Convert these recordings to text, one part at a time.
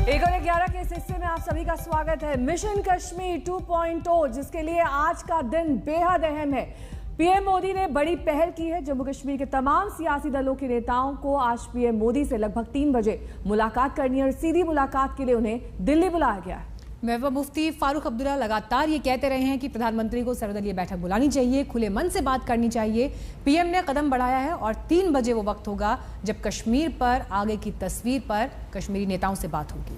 एक और 11 के इस हिस्से में आप सभी का स्वागत है। मिशन कश्मीर 2.0 जिसके लिए आज का दिन बेहद अहम है। पीएम मोदी ने बड़ी पहल की है। जम्मू कश्मीर के तमाम सियासी दलों के नेताओं को आज पीएम मोदी से लगभग 3 बजे मुलाकात करनी है और सीधी मुलाकात के लिए उन्हें दिल्ली बुलाया गया है। महबूबा मुफ्ती फारूक अब्दुल्ला लगातार ये कहते रहे हैं कि प्रधानमंत्री को सर्वदलीय बैठक बुलानी चाहिए, खुले मन से बात करनी चाहिए। पीएम ने कदम बढ़ाया है और 3 बजे वो वक्त होगा जब कश्मीर पर आगे की तस्वीर पर कश्मीरी नेताओं से बात होगी।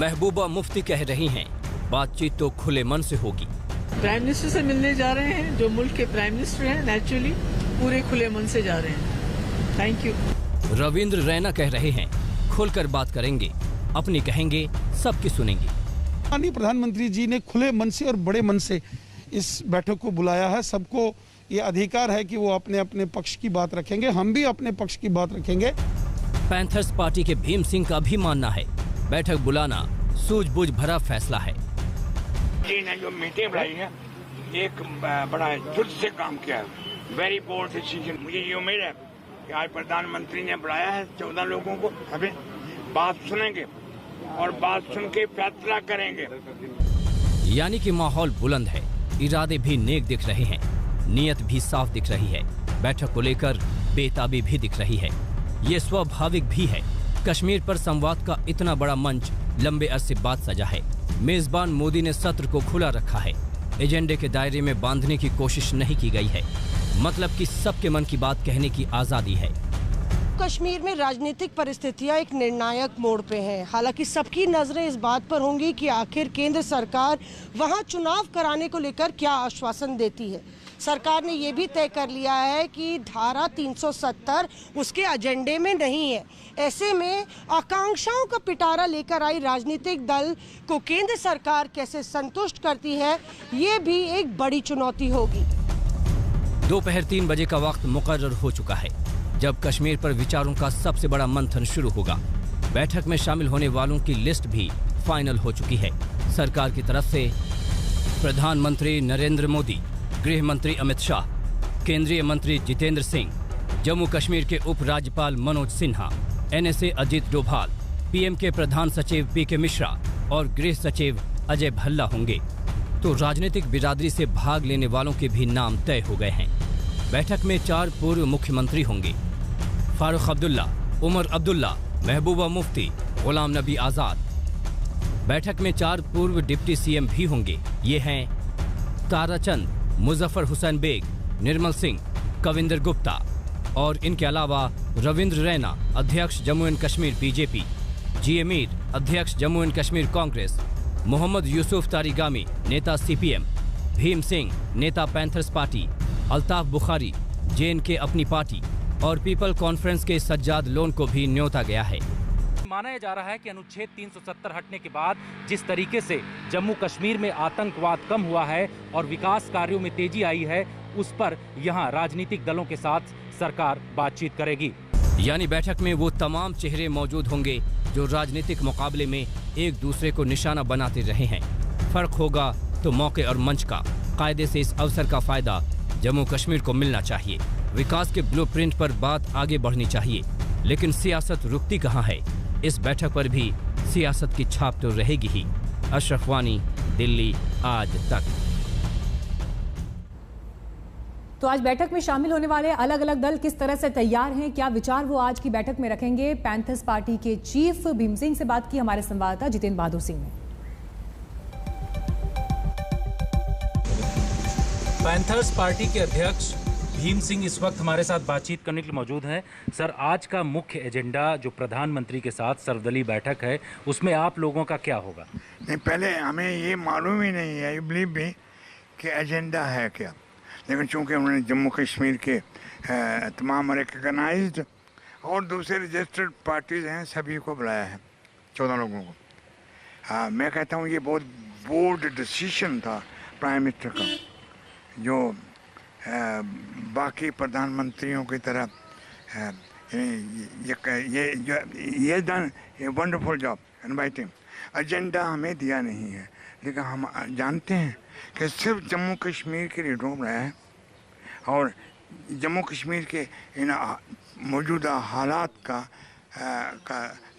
महबूबा मुफ्ती कह रही हैं, बातचीत तो खुले मन से होगी। प्राइम मिनिस्टर से मिलने जा रहे हैं, जो मुल्क के प्राइम मिनिस्टर हैं, नेचुरली पूरे खुले मन से जा रहे हैं। Thank you. रविंद्र रैना कह रहे हैं, खुलकर बात करेंगे, अपनी कहेंगे, सबकी सुनेंगे। माननीय प्रधानमंत्री जी ने खुले मन से और बड़े मन से इस बैठक को बुलाया है। सबको ये अधिकार है कि वो अपने अपने पक्ष की बात रखेंगे, हम भी अपने पक्ष की बात रखेंगे। पैंथर्स पार्टी के भीम सिंह का भी मानना है, बैठक बुलाना सूझबूझ भरा फैसला है। ने जो मीटिंग बुलाई है, एक बड़ा जुट से काम किया है, वेरी बोल्ड डिसीजन। मुझे ये उम्मीद है कि आज प्रधानमंत्री ने बुलाया है 14 लोगों को, अभी बात सुनेंगे और बात सुन के फैसला करेंगे। यानी कि माहौल बुलंद है, इरादे भी नेक दिख रहे हैं, नीयत भी साफ दिख रही है, बैठक को लेकर बेताबी भी दिख रही है। ये स्वाभाविक भी है, कश्मीर पर संवाद का इतना बड़ा मंच लंबे अरसे बाद सजा है। मेजबान मोदी ने सत्र को खुला रखा है, एजेंडे के दायरे में बांधने की कोशिश नहीं की गई है। मतलब कि सबके मन की बात कहने की आजादी है। कश्मीर में राजनीतिक परिस्थितियां एक निर्णायक मोड़ पे हैं। हालांकि सबकी नजरें इस बात पर होंगी कि आखिर केंद्र सरकार वहां चुनाव कराने को लेकर क्या आश्वासन देती है। सरकार ने ये भी तय कर लिया है कि धारा 370 उसके एजेंडे में नहीं है। ऐसे में आकांक्षाओं का पिटारा लेकर आई राजनीतिक दल को केंद्र सरकार कैसे संतुष्ट करती है, ये भी एक बड़ी चुनौती होगी। दोपहर 3 बजे का वक्त मुकर्रर हो चुका है, जब कश्मीर पर विचारों का सबसे बड़ा मंथन शुरू होगा। बैठक में शामिल होने वालों की लिस्ट भी फाइनल हो चुकी है। सरकार की तरफ से प्रधानमंत्री नरेंद्र मोदी, गृह मंत्री अमित शाह, केंद्रीय मंत्री जितेंद्र सिंह, जम्मू कश्मीर के उप राज्यपाल मनोज सिन्हा, NSA अजीत डोभाल, PM के प्रधान सचिव PK मिश्रा और गृह सचिव अजय भल्ला होंगे। तो राजनीतिक बिरादरी से भाग लेने वालों के भी नाम तय हो गए हैं। बैठक में 4 पूर्व मुख्यमंत्री होंगे, फारूक अब्दुल्ला, उमर अब्दुल्ला, महबूबा मुफ्ती, गुलाम नबी आजाद। बैठक में 4 पूर्व डिप्टी CM भी होंगे। ये हैं ताराचंद, मुजफ्फर हुसैन बेग, निर्मल सिंह, कविंदर गुप्ता और इनके अलावा रविंद्र रैना, अध्यक्ष Jammu and Kashmir BJP, G.A. Mir, अध्यक्ष जम्मू एंड कश्मीर कांग्रेस, मोहम्मद यूसुफ तारिगामी, नेता CPM, भीम सिंह, नेता panthers party, Altaf Bukhari, JNK अपनी पार्टी और पीपल कॉन्फ्रेंस के सज्जाद लोन को भी न्योता गया है। माना जा रहा है कि अनुच्छेद 370 हटने के बाद जिस तरीके से जम्मू कश्मीर में आतंकवाद कम हुआ है और विकास कार्यों में तेजी आई है, उस पर यहां राजनीतिक दलों के साथ सरकार बातचीत करेगी। यानी बैठक में वो तमाम चेहरे मौजूद होंगे जो राजनीतिक मुकाबले में एक दूसरे को निशाना बनाते रहे हैं। फर्क होगा तो मौके और मंच का। कायदे से इस अवसर का फायदा जम्मू कश्मीर को मिलना चाहिए। विकास के ब्लूप्रिंट पर बात आगे बढ़नी चाहिए, लेकिन सियासत रुकती कहाँ है। इस बैठक पर भी सियासत की छाप तो रहेगी ही। अशरफ वानी, दिल्ली, आज तक। तो आज बैठक में शामिल होने वाले अलग अलग दल किस तरह से तैयार हैं, क्या विचार वो आज की बैठक में रखेंगे। पैंथर्स पार्टी के चीफ भीम सिंह से बात की हमारे संवाददाता जितेंद्र बहादुर सिंह ने। पैंथर्स पार्टी के अध्यक्ष भीम सिंह इस वक्त हमारे साथ बातचीत करने के लिए मौजूद हैं। सर, आज का मुख्य एजेंडा जो प्रधानमंत्री के साथ सर्वदलीय बैठक है, उसमें आप लोगों का क्या होगा? नहीं, पहले हमें ये मालूम ही नहीं है, यू बिलीव मी, कि एजेंडा है क्या। लेकिन चूंकि उन्होंने जम्मू कश्मीर के तमाम रिकगनाइज्ड और दूसरे रजिस्टर्ड पार्टीज हैं, सभी को बुलाया है, 14 लोगों को। मैं कहता हूँ ये बहुत बोल्ड डिसीजन था प्राइम मिनिस्टर का, जो बाकी प्रधानमंत्रियों की तरह ये done a wonderful job inviting. Agenda हमें दिया नहीं है, लेकिन हम जानते हैं कि सिर्फ जम्मू कश्मीर के लीडरों को बुलाया है, और जम्मू कश्मीर के इन मौजूदा हालात का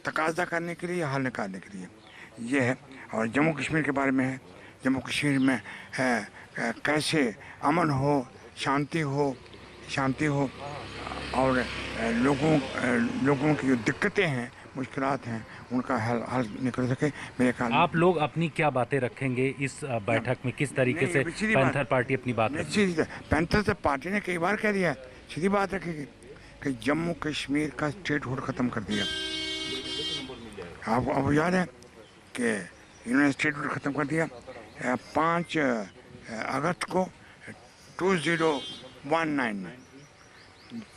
तकाजा करने के लिए, हल निकालने के लिए ये है। और जम्मू कश्मीर के बारे में है, जम्मू कश्मीर में कैसे अमन हो, शांति हो और लोगों की जो दिक्कतें हैं, मुश्किलात हैं, उनका हल निकल सके। मेरे ख्याल आप लोग अपनी क्या बातें रखेंगे इस बैठक में, किस तरीके से पैंथर पार्टी अपनी बात रखेगी? पैंथर पार्टी ने कई बार कह दिया है, सीधी बात रखेगी कि जम्मू कश्मीर का स्टेटहुड ख़त्म कर दिया। आपको याद है कि इन्होंने स्टेटहुड ख़त्म कर दिया 5 अगस्त को 2019 में।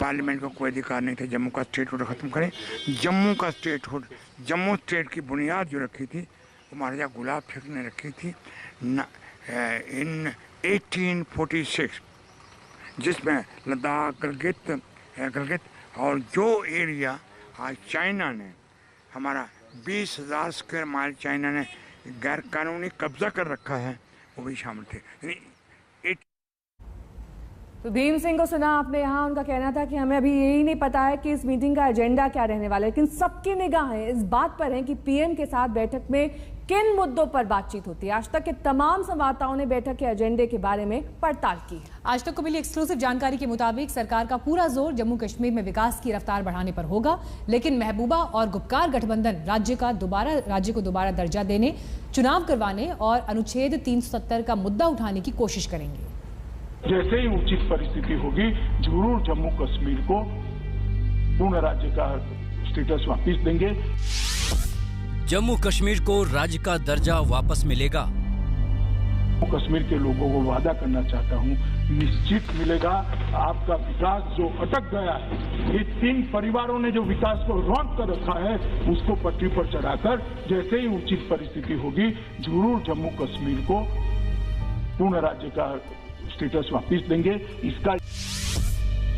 पार्लियामेंट को कोई अधिकार नहीं था जम्मू का स्टेटहुड ख़त्म करें। जम्मू का स्टेटहुड, जम्मू स्टेट की बुनियाद जो रखी थी वो महाराजा गुलाब सिंह ने रखी थी इन 1846, जिसमें लद्दाख, गिलगित और जो एरिया आज चाइना ने, हमारा 20,000 स्क्वायर माइल चाइना ने गैर कानूनी कब्जा कर रखा है, वो भी शामिल थे। तो भीम सिंह को सुना आपने, यहाँ उनका कहना था कि हमें अभी यही नहीं पता है कि इस मीटिंग का एजेंडा क्या रहने वाला है, लेकिन सबकी निगाहें इस बात पर हैं कि पीएम के साथ बैठक में किन मुद्दों पर बातचीत होती है। आज तक के तमाम संवाददाताओं ने बैठक के एजेंडे के बारे में पड़ताल की। आज तक को मिली एक्सक्लूसिव जानकारी के मुताबिक सरकार का पूरा जोर जम्मू कश्मीर में विकास की रफ्तार बढ़ाने पर होगा, लेकिन महबूबा और गुपकार गठबंधन राज्य को दोबारा दर्जा देने, चुनाव करवाने और अनुच्छेद 370 का मुद्दा उठाने की कोशिश करेंगे। जैसे ही उचित परिस्थिति होगी जरूर जम्मू कश्मीर को पूर्ण राज्य का स्टेटस वापस देंगे। जम्मू कश्मीर को राज्य का दर्जा वापस मिलेगा। जम्मू कश्मीर के लोगों को वादा करना चाहता हूं, निश्चित मिलेगा। आपका विकास जो अटक गया है, ये 3 परिवारों ने जो विकास को रोक कर रखा है, उसको पटरी पर चढ़ाकर जैसे ही उचित परिस्थिति होगी जरूर जम्मू कश्मीर को पूर्ण राज्य का स्टेटस वापस देंगे। इसका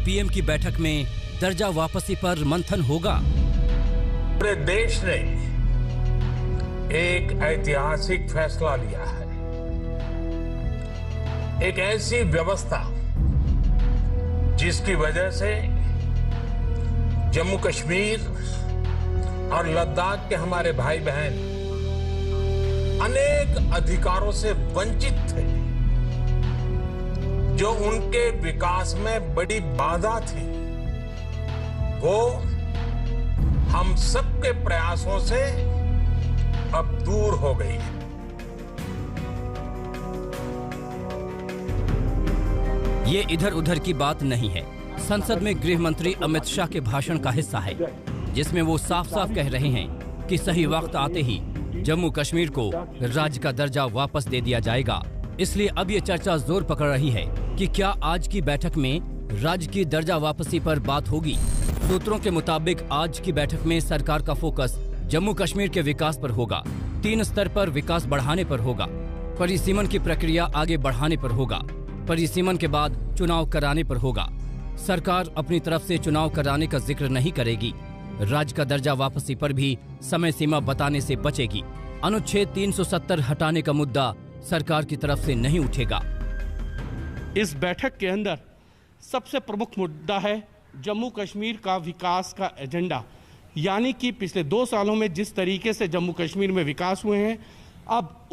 पीएम की बैठक में दर्जा वापसी पर मंथन होगा। पूरे देश ने एक ऐतिहासिक फैसला लिया है, एक ऐसी व्यवस्था जिसकी वजह से जम्मू कश्मीर और लद्दाख के हमारे भाई बहन अनेक अधिकारों से वंचित थे, जो उनके विकास में बड़ी बाधा थी, वो हम सबके प्रयासों से अब दूर हो गई है। ये इधर उधर की बात नहीं है। संसद में गृह मंत्री अमित शाह के भाषण का हिस्सा है, जिसमें वो साफ साफ कह रहे हैं कि सही वक्त आते ही जम्मू कश्मीर को राज्य का दर्जा वापस दे दिया जाएगा। इसलिए अब ये चर्चा जोर पकड़ रही है कि क्या आज की बैठक में राज्य की दर्जा वापसी पर बात होगी। सूत्रों के मुताबिक आज की बैठक में सरकार का फोकस जम्मू कश्मीर के विकास पर होगा, 3 स्तर पर विकास बढ़ाने पर होगा, परिसीमन की प्रक्रिया आगे बढ़ाने पर होगा, परिसीमन के बाद चुनाव कराने पर होगा। सरकार अपनी तरफ से चुनाव कराने का जिक्र नहीं करेगी। राज्य का दर्जा वापसी पर भी समय सीमा बताने से बचेगी। अनुच्छेद 370 हटाने का मुद्दा सरकार की तरफ से नहीं उठेगा। इस बैठक के अंदर सबसे प्रमुख मुद्दा है जम्मू कश्मीर का विकास का एजेंडा, यानी कि पिछले 2 सालों में जिस तरीके से जम्मू कश्मीर में विकास हुए हैं, अब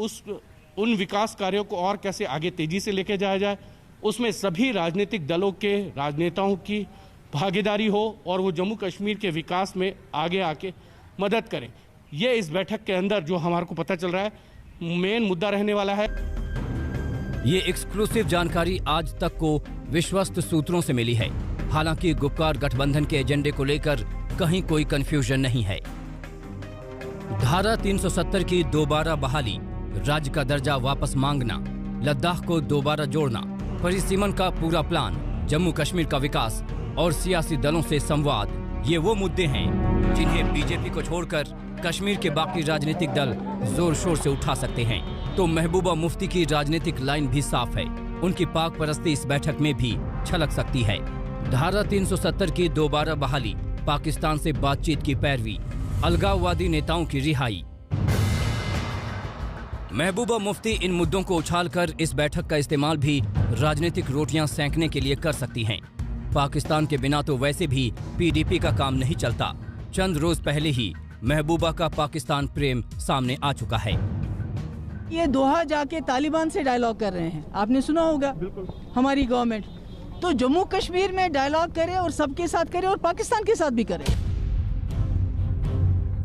उन विकास कार्यों को और कैसे आगे तेजी से लेके जाया जाए, उसमें सभी राजनीतिक दलों के राजनेताओं की भागीदारी हो और वो जम्मू कश्मीर के विकास में आगे आके मदद करें। ये इस बैठक के अंदर जो हमारे को पता चल रहा है मेन मुद्दा रहने वाला है। ये एक्सक्लूसिव जानकारी आज तक को विश्वस्त सूत्रों से मिली है। हालांकि गुपकार गठबंधन के एजेंडे को लेकर कहीं कोई कंफ्यूजन नहीं है। धारा 370 की दोबारा बहाली, राज्य का दर्जा वापस मांगना, लद्दाख को दोबारा जोड़ना, परिसीमन का पूरा प्लान, जम्मू कश्मीर का विकास और सियासी दलों से संवाद, ये वो मुद्दे हैं जिन्हें बीजेपी को छोड़कर कश्मीर के बाकी राजनीतिक दल जोर शोर से उठा सकते हैं। तो महबूबा मुफ्ती की राजनीतिक लाइन भी साफ है, उनकी पाक परस्ती इस बैठक में भी छलक सकती है। धारा 370 की दोबारा बहाली, पाकिस्तान से बातचीत की पैरवी, अलगाववादी नेताओं की रिहाई, महबूबा मुफ्ती इन मुद्दों को उछालकर इस बैठक का इस्तेमाल भी राजनीतिक रोटियां सेंकने के लिए कर सकती हैं। पाकिस्तान के बिना तो वैसे भी पीडीपी का काम नहीं चलता। चंद रोज पहले ही महबूबा का पाकिस्तान प्रेम सामने आ चुका है। ये दोहा जाके तालिबान से डायलॉग कर रहे हैं, आपने सुना होगा हमारी गवर्नमेंट। तो जम्मू कश्मीर में डायलॉग करे और सबके साथ करे और पाकिस्तान के साथ भी करे।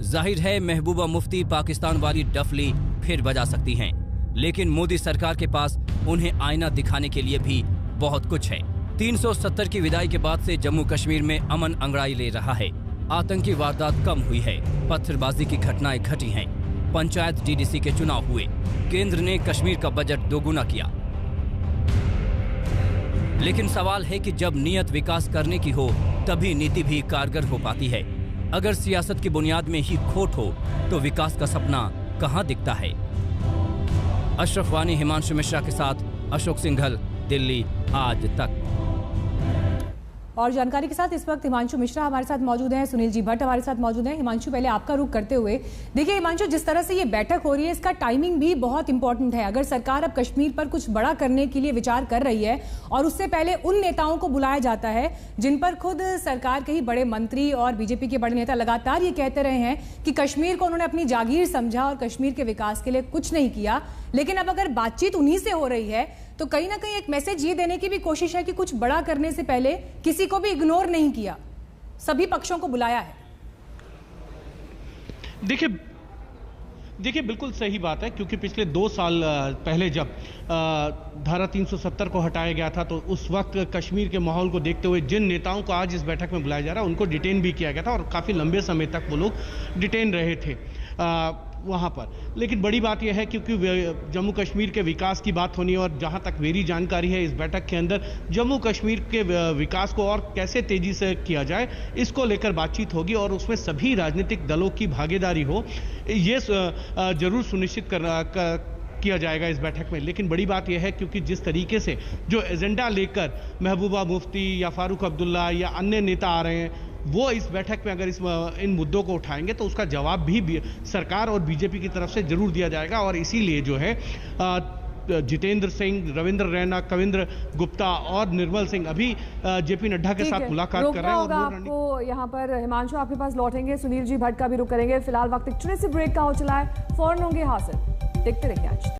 जाहिर है महबूबा मुफ्ती पाकिस्तान वाली डफली फिर बजा सकती हैं, लेकिन मोदी सरकार के पास उन्हें आईना दिखाने के लिए भी बहुत कुछ है। 370 की विदाई के बाद से जम्मू कश्मीर में अमन अंगड़ाई ले रहा है। आतंकी वारदात कम हुई है, पत्थरबाजी की घटनाएं घटी हैं, पंचायत डीडीसी के चुनाव हुए, केंद्र ने कश्मीर का बजट दोगुना किया। लेकिन सवाल है कि जब नियत विकास करने की हो तभी नीति भी कारगर हो पाती है। अगर सियासत की बुनियाद में ही खोट हो तो विकास का सपना कहां दिखता है। अशरफ वानी, हिमांशु मिश्रा के साथ अशोक सिंघल, दिल्ली आज तक। और जानकारी के साथ इस वक्त हिमांशु मिश्रा हमारे साथ मौजूद हैं, सुनील जी भट्ट हमारे साथ मौजूद हैं। हिमांशु, पहले आपका रुख करते हुए देखिए हिमांशु, जिस तरह से ये बैठक हो रही है इसका टाइमिंग भी बहुत इंपॉर्टेंट है। अगर सरकार अब कश्मीर पर कुछ बड़ा करने के लिए विचार कर रही है और उससे पहले उन नेताओं को बुलाया जाता है जिन पर खुद सरकार के ही बड़े मंत्री और बीजेपी के बड़े नेता लगातार ये कहते रहे हैं कि कश्मीर को उन्होंने अपनी जागीर समझा और कश्मीर के विकास के लिए कुछ नहीं किया, लेकिन अब अगर बातचीत उन्हीं से हो रही है तो कहीं ना कहीं एक मैसेज ये देने की भी कोशिश है कि कुछ बड़ा करने से पहले किसी को भी इग्नोर नहीं किया, सभी पक्षों को बुलाया है। देखिए बिल्कुल सही बात है, क्योंकि पिछले 2 साल पहले जब धारा 370 को हटाया गया था तो उस वक्त कश्मीर के माहौल को देखते हुए जिन नेताओं को आज इस बैठक में बुलाया जा रहा है उनको डिटेन भी किया गया था और काफ़ी लंबे समय तक वो लोग डिटेन रहे थे वहाँ पर। लेकिन बड़ी बात यह है क्योंकि जम्मू कश्मीर के विकास की बात होनी है और जहाँ तक मेरी जानकारी है इस बैठक के अंदर जम्मू कश्मीर के विकास को और कैसे तेजी से किया जाए इसको लेकर बातचीत होगी और उसमें सभी राजनीतिक दलों की भागीदारी हो ये जरूर सुनिश्चित किया जाएगा इस बैठक में। लेकिन बड़ी बात यह है क्योंकि जिस तरीके से जो एजेंडा लेकर महबूबा मुफ्ती या फारूक अब्दुल्ला या अन्य नेता आ रहे हैं वो इस बैठक में अगर इन मुद्दों को उठाएंगे तो उसका जवाब भी सरकार और बीजेपी की तरफ से जरूर दिया जाएगा। और इसीलिए जो है जितेंद्र सिंह, रविंद्र रैना, कविंद्र गुप्ता और निर्मल सिंह अभी जेपी नड्डा के साथ मुलाकात कर रहे हैं। और आपको यहाँ पर हिमांशु आपके पास लौटेंगे, सुनील जी भट्ट का भी रुख करेंगे। फिलहाल वक्त एक छोटे से ब्रेक का हो चला है, फौरन होंगे हासिल। देखते रहिए आज।